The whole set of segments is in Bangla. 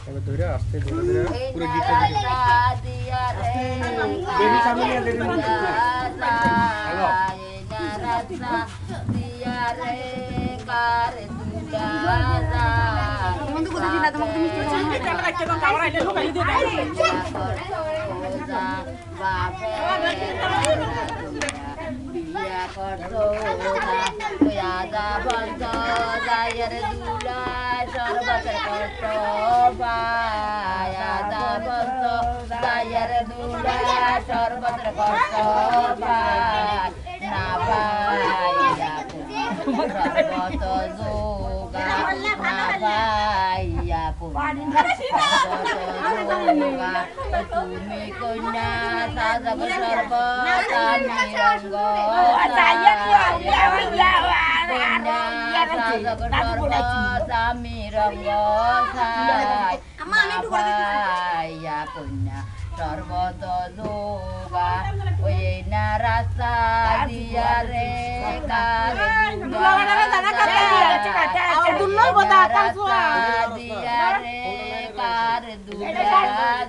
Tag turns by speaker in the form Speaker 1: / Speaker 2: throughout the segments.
Speaker 1: এবার ধরে আসতে ধরে ধরে পুরো গিটটা দিও দেবী সামনে নিয়ে দেবী হ্যালো
Speaker 2: দিয়া রে কার দুলারা
Speaker 3: বন্ধু করে দিলা তোমাকে তুমি ক্যামেরা কে কোন ক্যামেরা এনে ঢোকাই দিয়ে দাও
Speaker 2: বাপে বিয়া করতো আদা বন্ধ দায়ের দুলা সর্বতের কষ্ট পায় আদা বন্ধ দায়ের দুলা সর্বতের কষ্ট পায় না পাইয়া সর্বত যোগা না পাইয়া তুমি কন্যা সাজব সর্বস্বামী রঙ্গ স্বামী রঙ্গ পাইয়া কন্যা সর্বত যোগা ওই না রাস্তা দিয়া রে কারে দিয়া রে কার দুলা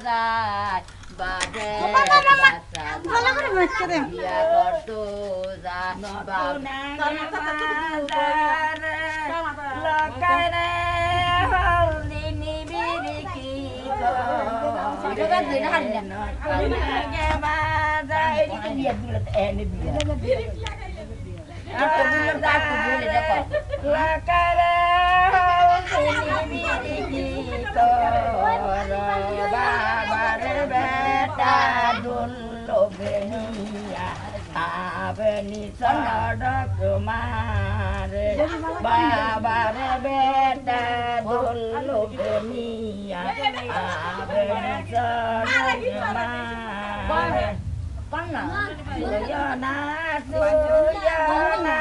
Speaker 2: যায় বাজে বিয়া করতো যা লকারে হলদিনী বিরিকি বাবার বেটা দুল্লো বেনিয়া আবনি সড়ক মারে বাবার বেটা দুল্লো বেনিয়া আবনি সড়ক মারে পান্না সুয়না সুয়না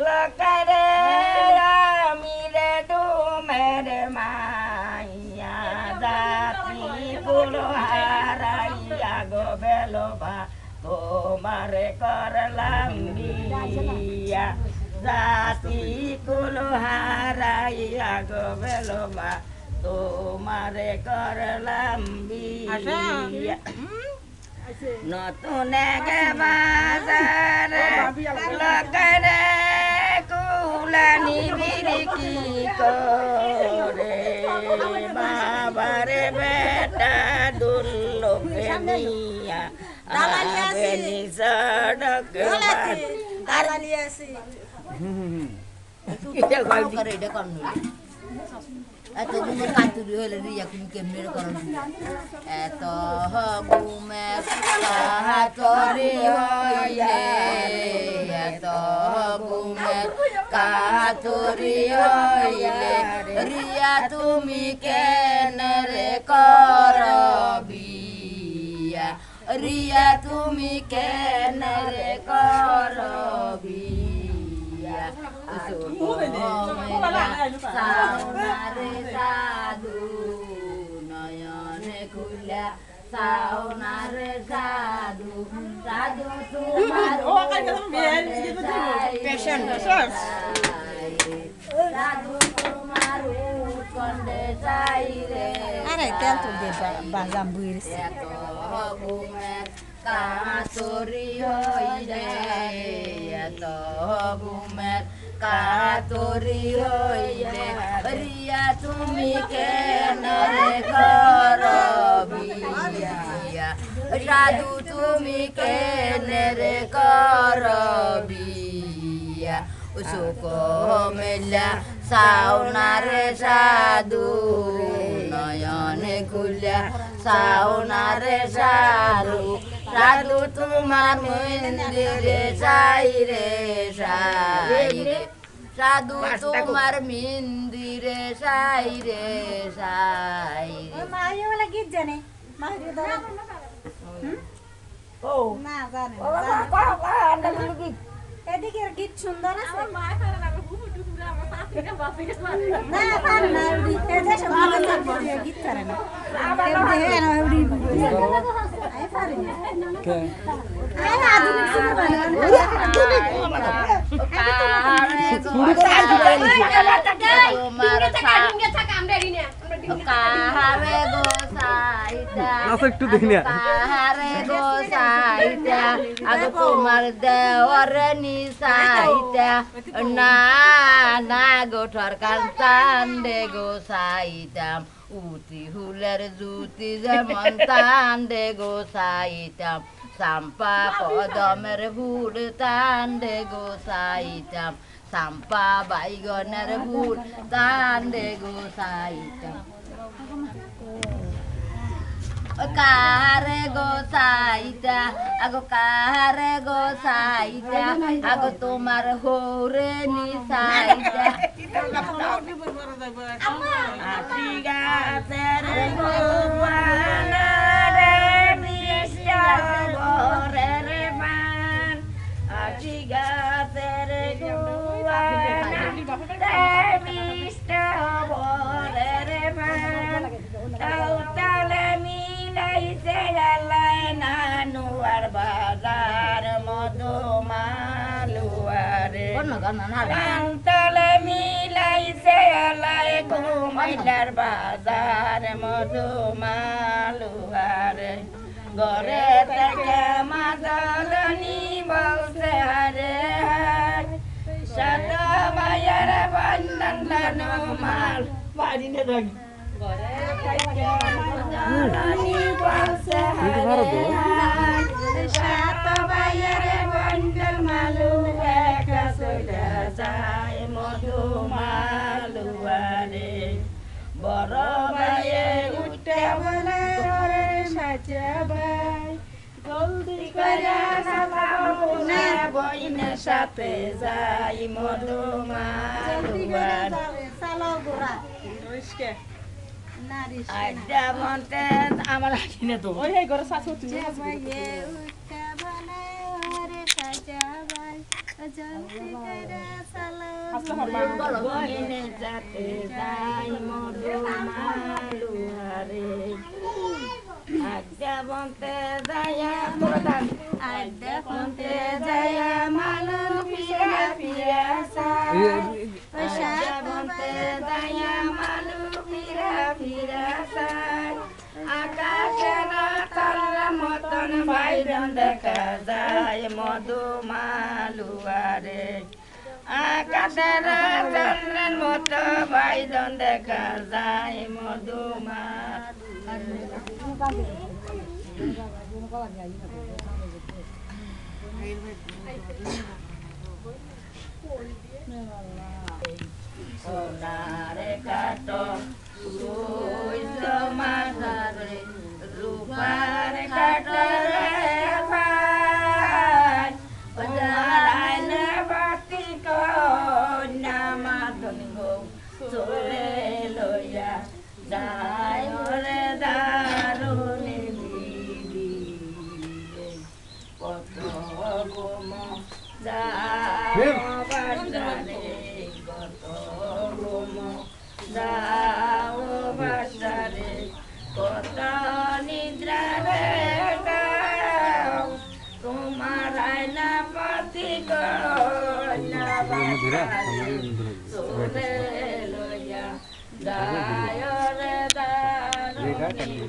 Speaker 2: লকারে মিরে ডুমের মাইয়া জাতি গুলো হারাইয়া গো বেলোবা তোমারে করলাম বিয়া জাতি গুলো হারাইয়া গো বেলোবা তোমারে করলাম বিয়া নতুন বাজারে লকারে কুলানি বিরিকি করে বাবারে বেটা দুল্লো বেনিয়া আবেনি সড়ক
Speaker 3: দালালি আছে
Speaker 2: করে এটা কম এত ঘুমের কাতুরি হলে রিয়া তুমি কেমনে করো এত ঘুমের কাতুরি হইলে এত ঘুমের কাতুরি হইলে রিয়া তুমি কেন রে করবিয়া রিয়া তুমি কেন রে করবিয়া সাউনারে সাধু নয়নে খুলা সাউনারে সাধু সাধু তোমার সাধু তোমার কন্ডে যাই রে
Speaker 3: আরে তেল তো দে বাজাম বুইরছে
Speaker 2: ঘুমের কাতরি হইলে এত ঘুমের কাতরি হইলে রিয়া তুমি কেন রে করবিয়া সাধু তুমি কেন রে করবিয়া সুখ মেলা সাউনারে সাধু নয়নে খুলা সাউনারে সাধু সাধু তোমার মন্দিরে যাই রে সাধু তোমার মন্দিরে যাই রে
Speaker 3: মাহির বলে গীত জানে মাহির ধরে ও না জানে এদিকে গীত সুন্দর আছে আমার মা করে না বুবু টুকুরা আমার পাপিটা পাপিটা না পার না এতে সব গীত করে না দেহে না ওডি আই পারি না কে আই আধুনিক শুনে বানানো আধুনিক
Speaker 1: আচ্ছা একটু দেখি না
Speaker 2: কাহারে গো সাইতা আগো তোমার দেওয়ার নিসাইতা না না গো ঠরকান তান্ডে গো সাইতাম উতি হুলের জুতি যেমন তান্ডে গো সাইতাম সাম্পা কদমের ফুল তান্ডে গো সাইতাম সাম্পা বাইগনের ফুল তান্ডে গো সাইতাম কাহারে গো সাইতা আগো কাহারে গো সাইতা আগো তোমার হোরে নি সাইতা আটি গাছের গোয়ানা রে মিষ্টা বরে রে মান আটি গাছের গোয়ানা রে মিষ্টা বরে রে মান তাও তালে মিলাইছে আল্লাহ নানুয়ার বাজার মধুমালুয়ারে তালে মিলাইছে আল্লাহ কুমাইলার বাজার মধুমালুয়ারে ঘরে থেকে মাদলনি বলছে হারে সাত ভাইয়ের বন্ধন লানুমাল বাড়ি নে থাকি সাত ভাইয়ের বন্ধন মালু একা সইটা যায় মধুমালুয়ারে বড় ভাইয়ে উঠে বলে ওরে সাজা ভাই জলদি করে সালামুনে বইনের সাথে যাই মধুমালুয়ারে
Speaker 3: চালাও গোরা
Speaker 2: আড্ডা মন্তে আমার কিনে তো
Speaker 4: ওই হে ঘরে সাথে তুই
Speaker 3: ভাইয়ে উঠা বলে ওরে সাজা ভাই জলদি করে চালাও
Speaker 2: বইনের সাথে যাই মধুমালুয়ারে আড্ডা মন্তে যায়া প্রধান আড্ডা মন্তে যায়া মালু পিয়া পিয়া আড্ডা মন্তে যায়া মালু পিয়া পিয়া আকাশের তারার মতন বাইরন দেখা যায় মধুমালুয়ারে আকাশের চন্দ্রের মতো বাইরন দেখা যায় সোনারে কাটো মাথারে রূপার কাটরে ভাই ওজারাইনে বাতি কন্যা মাধন গো চলে লইয়া যায় ওরে দারুণে বিবি কত গোম যায় বাজারে কত গোম যাও বাজারে কত নিদ্রা রে গাও তোমার আয়না পাতি গনা সোনে লইয়া যায় রে দারুণী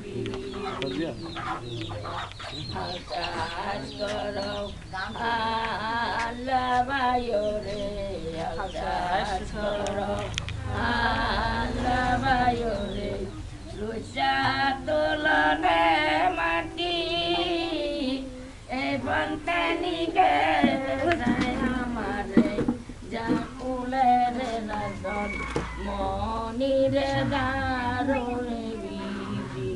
Speaker 2: আকাশ করো আল্লাহ বায়ো রে আকাশ করো আল্লাহ বায়ো রে রুচা তোলনে মাটি এ বন্তানি গে আমারে যা ফুলের নদন মনির দারুণে বিবি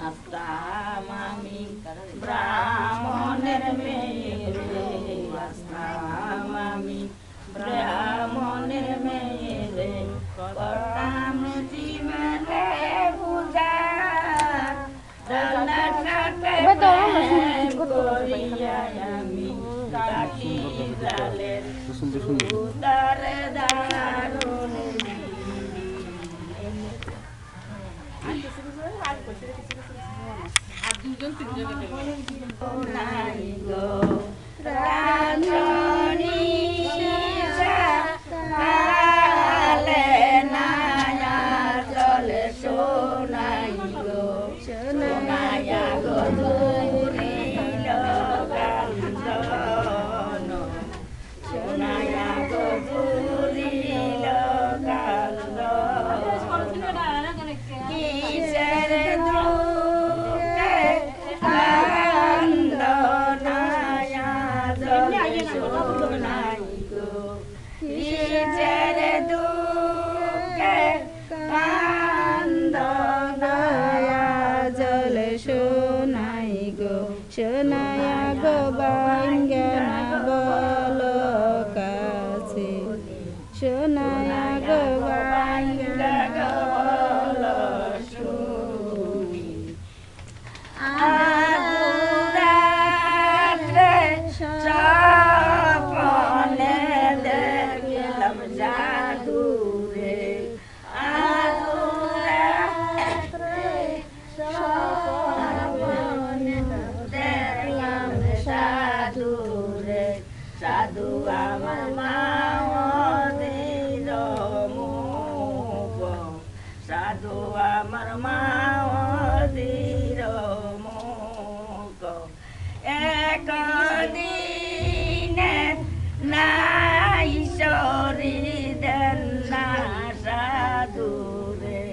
Speaker 2: আসতাম আমি ব্রাহ্মণের মেয়ে রে আসতাম আমি ব্রাহ্মণের মেয়ে রে করতাম জীবনে পূজা রান্নার সাথে করিয়া আমি কাটি জালের সুতার দারুণ নাই গো রাজনী চলে সোনাই
Speaker 3: সোনায়া গো বাইঙ্গানা বল কাছে সোনায়া গো বাইঙ্গানা বল শুনি আগুরাত্রে স্বপ্নে দেখলাম জাদু রে আগুরাত্রে স্বপ্নে দেখলাম জাদু রে সাধু আমার মা দিল মুখ সাধু আমার মা দিল মুখ একদিনে নাই সরি দেন না সাধু রে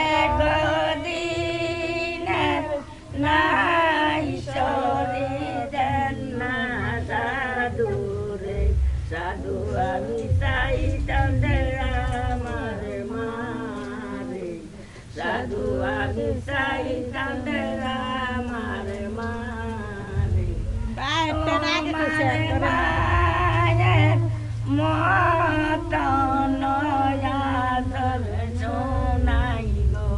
Speaker 3: একদিনে নাই সরি দেন না সাধু রে সাধু আমি চাইতাম আমার মারে সাধু আমি চাইতাম আমার মারে মতন শোনাই গো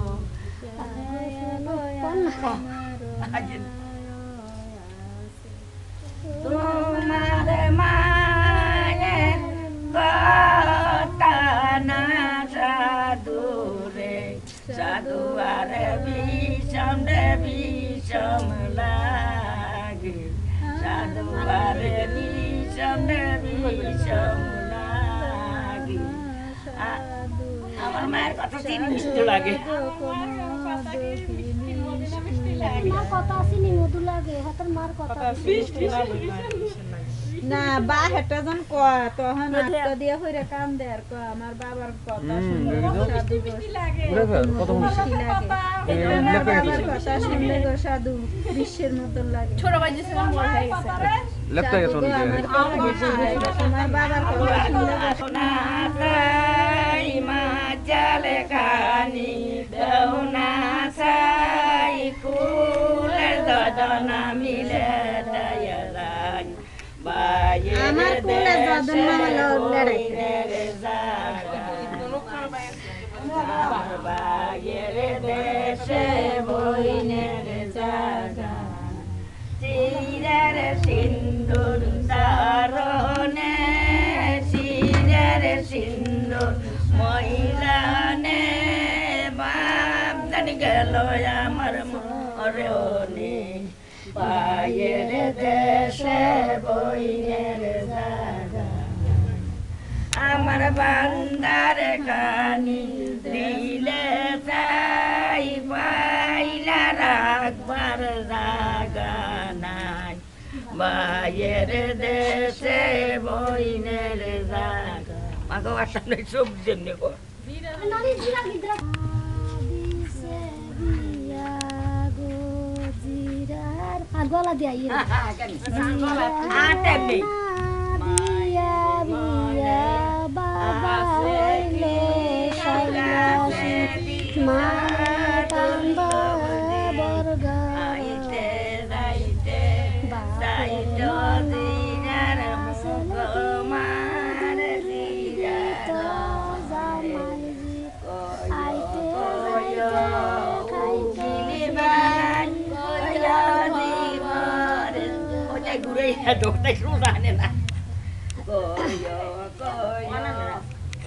Speaker 3: তোমার মায়ের কথা না সাধু রে সাধু আর বিষম রে বিষম লাগে সাধু আর বিষম রে বিষম লাগে আমার মায়ের কথা চিনি মিষ্টি লাগে না বা হেটা জন কয় তখন আটটা দিয়ে হইরে কাম দে আর কয় আমার বাবার কথা শুনলে সাধু কত মিষ্টি লাগে আমার বাবার কথা শুনলে গো সাধু বিশ্বের মতো লাগে ছোট ভাই যে বড় হয়ে গেছে লাগতে গেছে আমার বাবার কথা শুনলে সোনা তাই মা জালে কানি দৌনা সাই কুলে দদনা মিলে দয়ারাই আমার কুলে দদনা হলো লড়াই বাগের দেশে বইনের জাগা চিরের সিন্দুর তারনে চিরের সিন্দুর মহিলানে বাপ গেল আমার মরণে পায়ের দেশে বইনের জাগা আমার বান্দার কানি দিলে চাই পাইলা রাখবার জাগা নাই বাইয়ের দেশে বইনের জাগা মাগো আসলে সব জন্য গো
Speaker 4: গলা দিয়া বাবা হইলে মা কান্দা বর্গা
Speaker 2: dokter susahnya nak. Koyo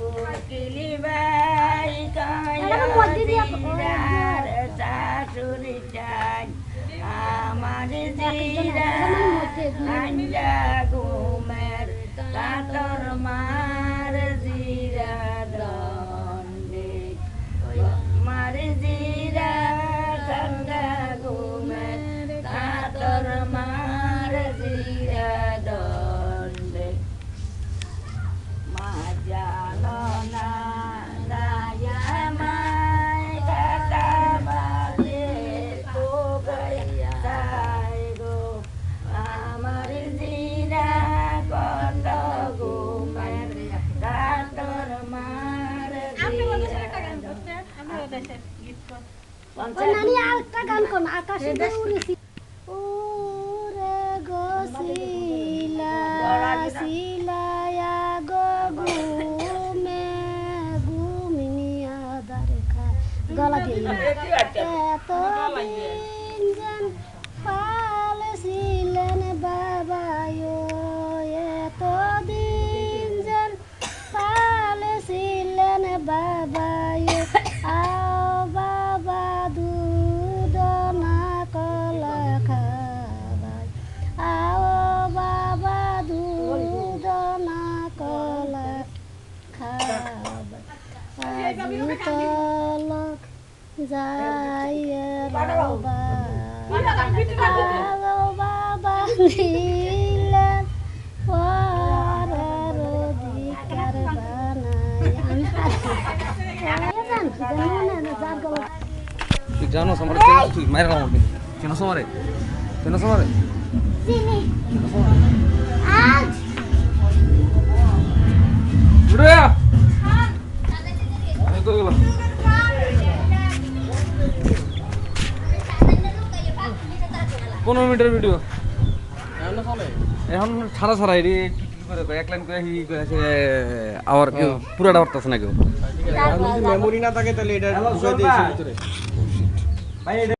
Speaker 2: ukili bayi koyo tidak sasurijan aman tidak hanya gumer kator mar zira donde mar zira sangga gumer kator mar zira donde majalona daya mai kata balik ko gaya go amar zira kondo gumer kator mar zira
Speaker 4: নানি আরেকটা গান কোন আকাশে উড়েছি ও গলা দিয়ে এতদিন যেন পালছিলেন বাবায়ো এতদিন যেন পালছিলেন বাবায়ো আও বাবা দুধ না কলা খাবাই আও বাবা দুধ না কলা খাবাই আজি তলক যাই বাবা বাবা নিলেন পরের অধিকার বানাই আমি
Speaker 1: তুই জানো আমার তুই মায়ের আমাকে কেন সমারে কেন সমারে আমি তো গেলাম 15 মিনিটের ভিডিও এখন ছাড়া ছাড়া এটি এক লাইন করে হি করে আবার কেউ পুরাটা পারতেছে না কেউ মেমোরি না থাকে তাহলে এটা ঢুকাই দিয়েছে ভিতরে ভাই